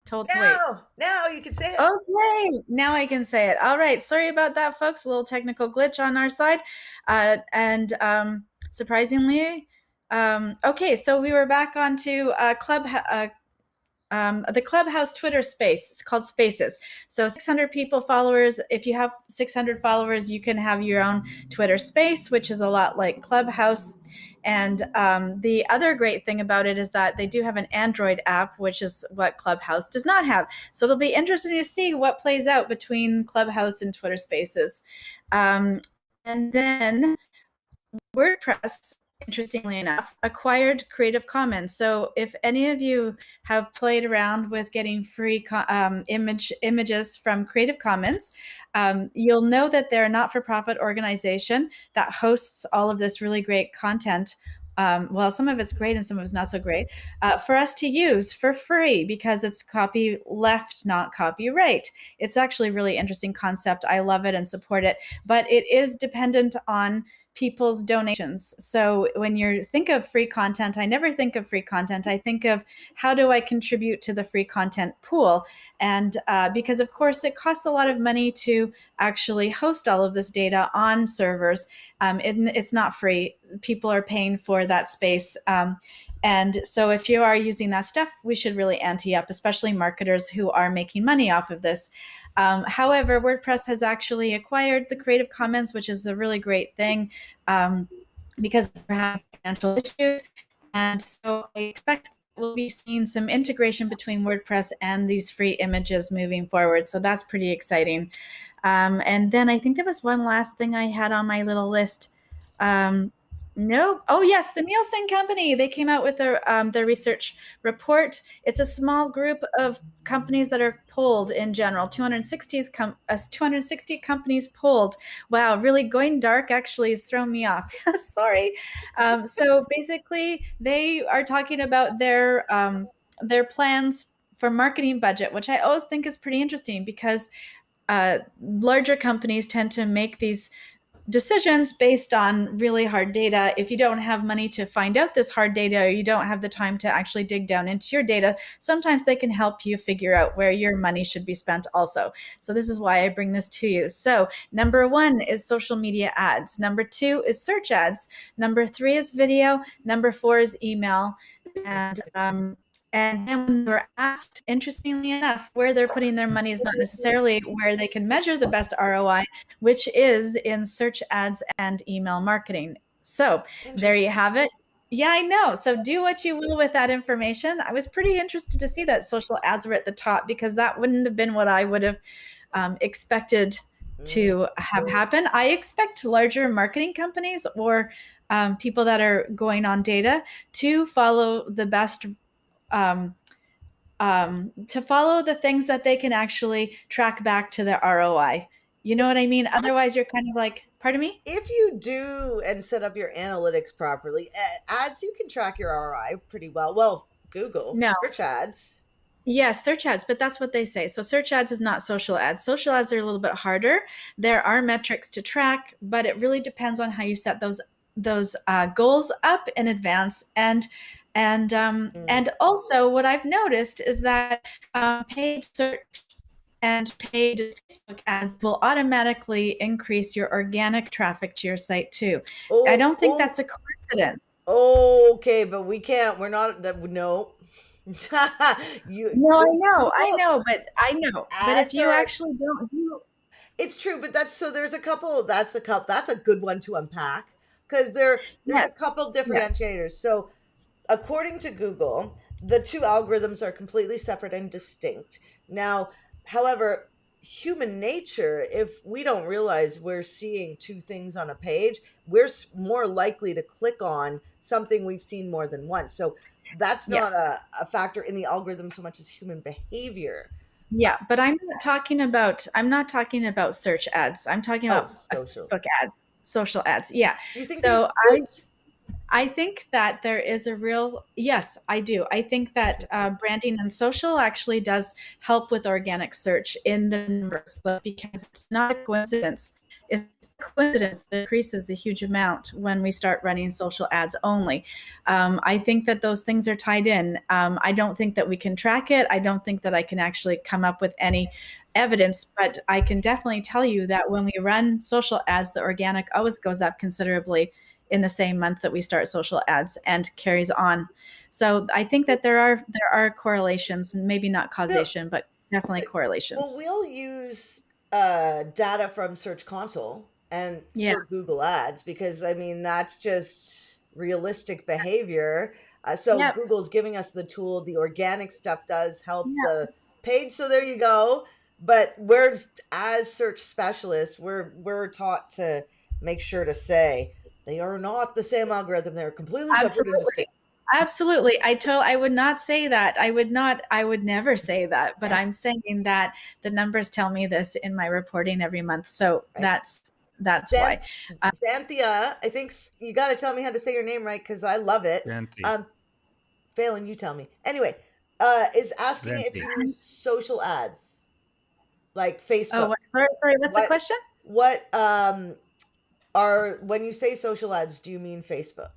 told to wait. Now you can say it. Okay, now I can say it. All right, sorry about that, folks. A little technical glitch on our side, and surprisingly, okay. So we were back onto the Clubhouse Twitter space. It's called Spaces. So 600 people followers. If you have 600 followers, you can have your own Twitter space, which is a lot like Clubhouse. And the other great thing about it is that they do have an Android app, which is what Clubhouse does not have. So it'll be interesting to see what plays out between Clubhouse and Twitter Spaces. And then WordPress, interestingly enough, acquired Creative Commons. So if any of you have played around with getting free images from Creative Commons, you'll know that they're a not-for-profit organization that hosts all of this really great content. Well, some of it's great and some of it's not so great, for us to use for free because it's copy left, not copyright. It's actually a really interesting concept. I love it and support it, but it is dependent on people's donations. So when you think of free content, I never think of free content. I think of how do I contribute to the free content pool? And because, of course, it costs a lot of money to actually host all of this data on servers. It's not free. People are paying for that space. And so if you are using that stuff, we should really ante up, especially marketers who are making money off of this. However, WordPress has actually acquired the Creative Commons, which is a really great thing because they're having financial issues. And so I expect we'll be seeing some integration between WordPress and these free images moving forward. So that's pretty exciting. And then I think there was one last thing I had on my little list. No. Oh, yes, the Nielsen Company. They came out with their research report. It's a small group of companies that are polled in general. 260 companies polled. Wow, really going dark actually has thrown me off. Sorry. So basically, they are talking about their plans for marketing budget, which I always think is pretty interesting because larger companies tend to make these decisions based on really hard data. If you don't have money to find out this hard data, or you don't have the time to actually dig down into your data, sometimes they can help you figure out where your money should be spent also. So this is why I bring this to you. So number one is social media ads. Number two is search ads. Number three is video. Number four is email. And then when they're asked, interestingly enough, where they're putting their money is not necessarily where they can measure the best ROI, which is in search ads and email marketing. So there you have it. Yeah, I know. So do what you will with that information. I was pretty interested to see that social ads were at the top because that wouldn't have been what I would have expected to have happen. I expect larger marketing companies or people that are going on data to follow the best to follow the things that they can actually track back to their ROI. You know what I mean? Otherwise, you're kind of like, pardon me? If you do and set up your analytics properly, ads, you can track your ROI pretty well. Well, Google No. search ads. Yes, search ads, but that's what they say. So search ads is not social ads. Social ads are a little bit harder. There are metrics to track, but it really depends on how you set those goals up in advance. And also, what I've noticed is that paid search and paid Facebook ads will automatically increase your organic traffic to your site too. I Oh, don't think oh, that's a coincidence. okay, but we can't. We're not that. No, you No, I Google know, but I know. But if ads you are. actually don't do, It's true, but that's so. There's a couple. That's a couple. That's a good one to unpack because there's a yes, couple yes, differentiators. So according to Google, the two algorithms are completely separate and distinct. Now, however, human nature, if we don't realize we're seeing two things on a page, we're more likely to click on something we've seen more than once. So that's not yes. a factor in the algorithm so much as human behavior. Yeah, but I'm not talking about search ads. I'm talking Oh, about social. Facebook ads, social ads. Yeah. You think they So influence? I think that there is a real, yes, I do. I think that branding and social actually does help with organic search in the numbers because it's not a coincidence. it's a coincidence that it increases a huge amount when we start running social ads only. I think that those things are tied in. I don't think that we can track it. I don't think that I can actually come up with any evidence, but I can definitely tell you that when we run social ads, the organic always goes up considerably in the same month that we start social ads and carries on. So I think that there are correlations, maybe not Bill, causation, but definitely correlation. well, we'll use data from Search Console and Yeah. for Google Ads because I mean that's just realistic behavior. So Yep. Google's giving us the tool. The organic stuff does help Yeah. the page. So there you go. But we're as search specialists, we're taught to make sure to say they are not the same algorithm. They're completely separate and Absolutely. distinct. Absolutely. I would not say that. I would never say that, but I'm saying that the numbers tell me this in my reporting every month. So Right. that's Xan- why. Um, Xanthia, I think you got to tell me how to say your name right because I love it. Zanti. Phelan, you tell me. Anyway, is asking if Zanti. you use social ads like oh, Facebook. sorry, what's the What question? what are when you say social ads, do you mean Facebook?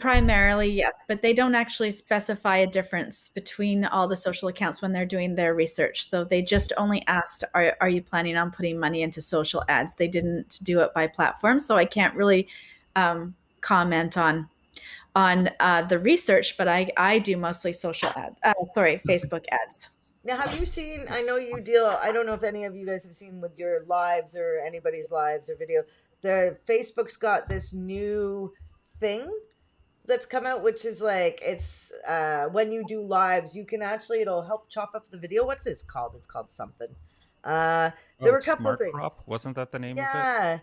Primarily, yes, but they don't actually specify a difference between all the social accounts when they're doing their research. So they just only asked, are you planning on putting money into social ads? They didn't do it by platform. So I can't really comment on the research, but I do mostly social ads. Sorry, Facebook ads. Now, have you seen? I know you deal. I don't know if any of you guys have seen with your lives or anybody's lives or video. The Facebook's got this new thing that's come out, which is like it's when you do lives, you can actually it'll help chop up the video. What's this called? It's called something. There were a couple Smart things. Crop? Wasn't that the name of it? Yeah,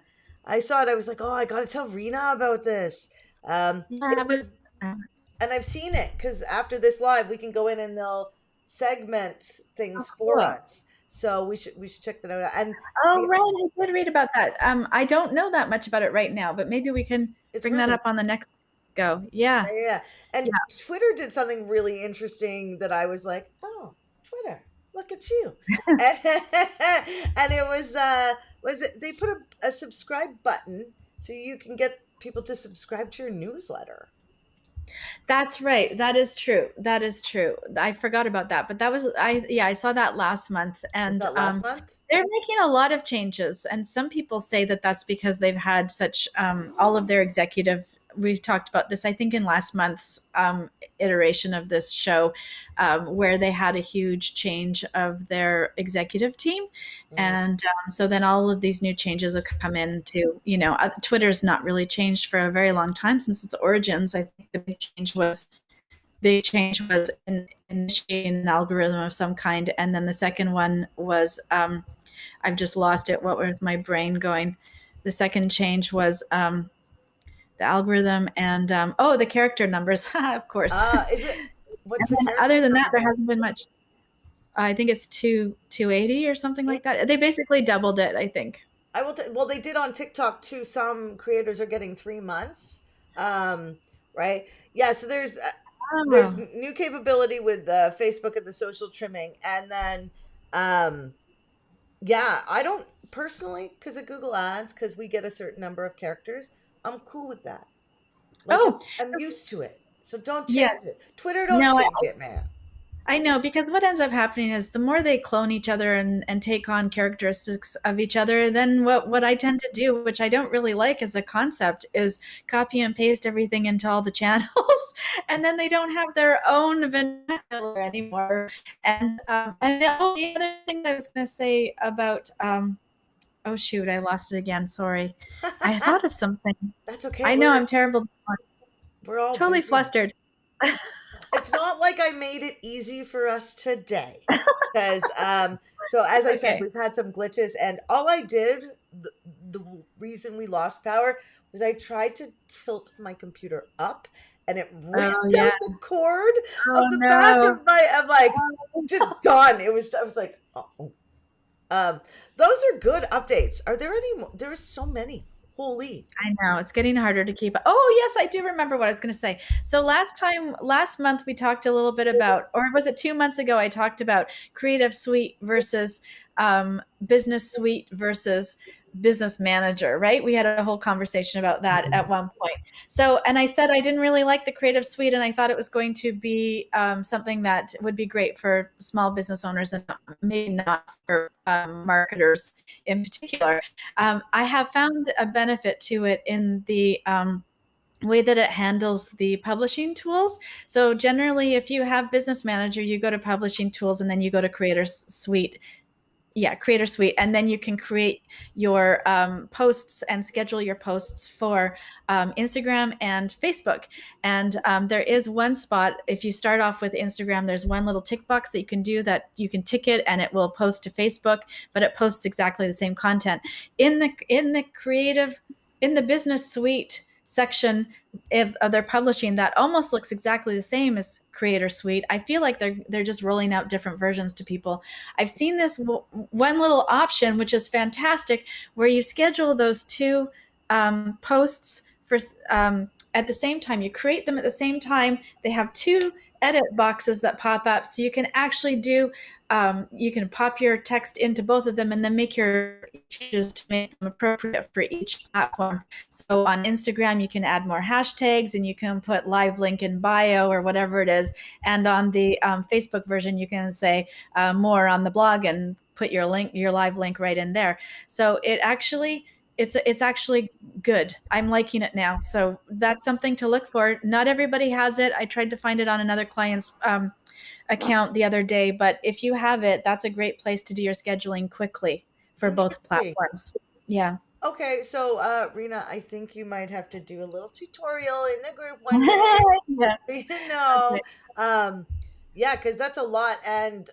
I saw it. I was like, oh, I gotta tell Rena about this. It was, and I've seen it because after this live, we can go in and they'll segment things for cool. us. So we should check that out. And Oh, right, I did read about that. I don't know that much about it right now, but maybe we can bring that really up on the next go. Yeah. yeah. And Yeah. Twitter did something really interesting that I was like, oh, Twitter, look at you. And it was it they put a subscribe button so you can get people to subscribe to your newsletter. That's right. That is true. That is true. I forgot about that, but that was I saw that last month, Was and that last month? they're making a lot of changes, and some people say that that's because they've had such all of their executive. We talked about this, I think, in last month's iteration of this show, where they had a huge change of their executive team, and so then all of these new changes have come into. Twitter's not really changed for a very long time since its origins. I think the big change was initiating an algorithm of some kind, and then the second one was I've just lost it. What was my brain going? The second change was the algorithm and the character numbers, of course. Is it what's the character? Other than that, there hasn't been much. I think it's 280 or something like that. They basically doubled it, I think. I will. Well, they did on TikTok too. Some creators are getting 3 months. Right? Yeah. So there's new capability with Facebook and the social trimming, and then yeah, I don't personally because of Google Ads because we get a certain number of characters. I'm cool with that. Like I'm used to it. So don't change yes. it. Twitter, don't No, change it, man. I know, because what ends up happening is the more they clone each other and take on characteristics of each other, then what I tend to do, which I don't really like as a concept, is copy and paste everything into all the channels, and then they don't have their own vernacular anymore. And the other thing that I was going to say about oh shoot, I lost it again. Sorry, I thought of something. That's okay. I know I'm terrible. We're all totally busy. flustered. It's not like I made it easy for us today because so as I said, we've had some glitches, and all I did, the reason we lost power was I tried to tilt my computer up and it ripped out the cord of the back of my. I'm like, just done. I was like, oh. Those are good updates. Are there any more? There's so many. Holy. I know it's getting harder to keep. Oh, yes, I do remember what I was going to say. So last month, we talked a little bit about, or was it 2 months ago? I talked about Creative Suite versus Business Suite versus Business Manager, right? We had a whole conversation about that at one point. So, and I said I didn't really like the Creative Suite, and I thought it was going to be something that would be great for small business owners and maybe not for marketers in particular. I have found a benefit to it in the way that it handles the publishing tools. So generally, if you have Business Manager, you go to Publishing Tools and then you go to Creator Suite. Yeah, Creator Suite, and then you can create your posts and schedule your posts for Instagram and Facebook. And there is one spot, if you start off with Instagram, there's one little tick box that you can do, that you can tick it and it will post to Facebook, but it posts exactly the same content. In the creative, in the Business Suite section of their publishing, that almost looks exactly the same as Creator Suite. I feel like they're just rolling out different versions to people. I've seen this one little option, which is fantastic, where you schedule those two posts for at the same time. You create them at the same time. They have two edit boxes that pop up, so you can actually do. You can pop your text into both of them and then make your changes to make them appropriate for each platform. So on Instagram, you can add more hashtags and you can put live link in bio or whatever it is. And on the Facebook version, you can say more on the blog and put your link, your live link right in there. So it's actually good. I'm liking it now. So that's something to look for. Not everybody has it. I tried to find it on another client's account the other day, but if you have it, that's a great place to do your scheduling quickly for both platforms. Yeah. Okay, so Rena, I think you might have to do a little tutorial in the group one day. Yeah. You know, um, yeah, because that's a lot, and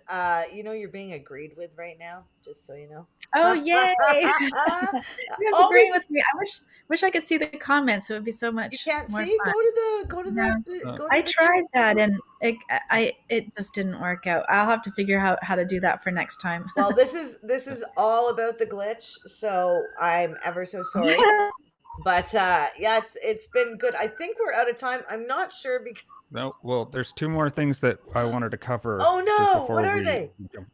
you're being agreed with right now, just so you know. Oh, yay! Who's agreeing Always, with me? I wish I could see the comments. It would be so you much can't more see. fun. Go to Yeah. go to I the tried group. that and it just didn't work out. I'll have to figure out how to do that for next time. Well, this is all about the glitch, so I'm ever so sorry. But yeah, it's been good. I think we're out of time. I'm not sure because No, well, there's two more things that I wanted to cover. Oh just no, before what are we they? jump.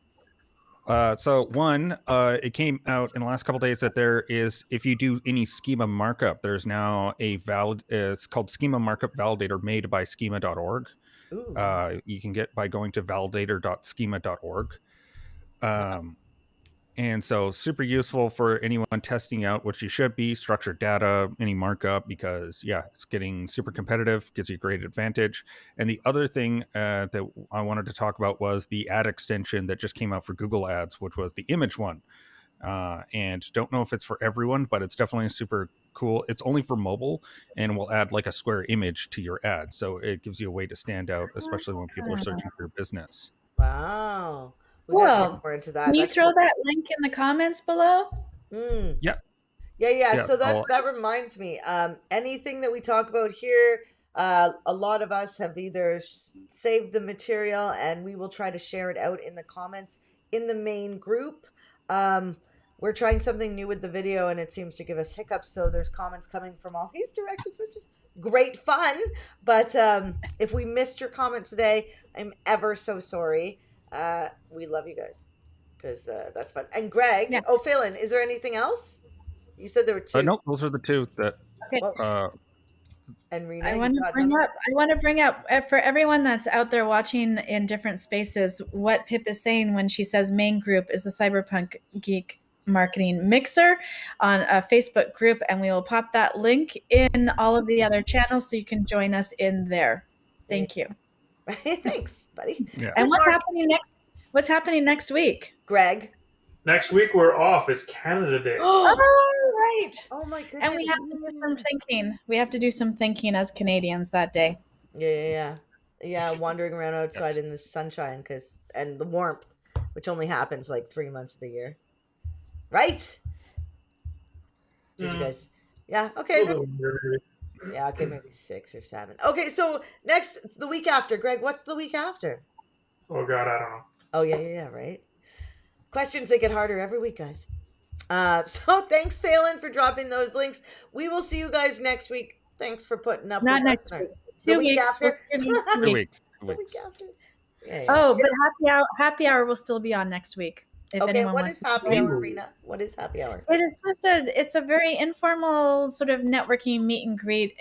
So one, it came out in the last couple days that there is, if you do any schema markup, there's now a valid. It's called Schema Markup Validator, made by schema.org. Ooh. You can get by going to validator.schema.org. And so super useful for anyone testing out, which you should be, structured data, any markup, because yeah, it's getting super competitive, gives you a great advantage. And the other thing that I wanted to talk about was the ad extension that just came out for Google Ads, which was the image one. And don't know if it's for everyone, but it's definitely super cool. It's only for mobile and will add like a square image to your ad. So it gives you a way to stand out, especially when people are searching for your business. Wow. We got to get Cool. more into that. Can you That's throw cool. that link in the comments below? Yeah. Yeah. Yeah, So I'll- that reminds me. Anything that we talk about here, a lot of us have either saved the material, and we will try to share it out in the comments in the main group. We're trying something new with the video, and it seems to give us hiccups. So there's comments coming from all these directions, which is great fun. But if we missed your comment today, I'm ever so sorry. We love you guys because that's fun. And Greg, Yeah. Phelan, is there anything else? You said there were two. no, those are the two that. Okay. Well, and Rena, I you want to got bring another? up. I want to bring up for everyone that's out there watching in different spaces what Pip is saying when she says main group is the Cyberpunk Geek Marketing Mixer on a Facebook group, and we will pop that link in all of the other channels so you can join us in there. Thank you. Thanks, buddy. Yeah. And what's Mark. happening next? What's happening next week? Greg. Next week we're off. It's Canada Day. Oh, right. Oh my goodness. And we have to do some thinking. We have to do some thinking as Canadians that day. Yeah, wandering around outside in the sunshine and the warmth, which only happens like 3 months of the year. Right? Did you guys? Yeah, okay. Yeah, okay, maybe 6 or 7. Okay, so the week after. Greg, what's the week after? Oh God, I don't know. Oh, yeah, right? Questions that get harder every week, guys. So thanks, Phelan, for dropping those links. We will see you guys next week. Thanks for putting up Not with us. next in our- week. The 2 week weeks. We'll after. see you in 2 2 weeks. weeks. 2 The week weeks. after. Yeah. Oh, but happy hour will still be on next week. If Okay, anyone what wants is to happy join. hour, Rena? What is happy hour? It is just it's a very informal sort of networking meet and greet.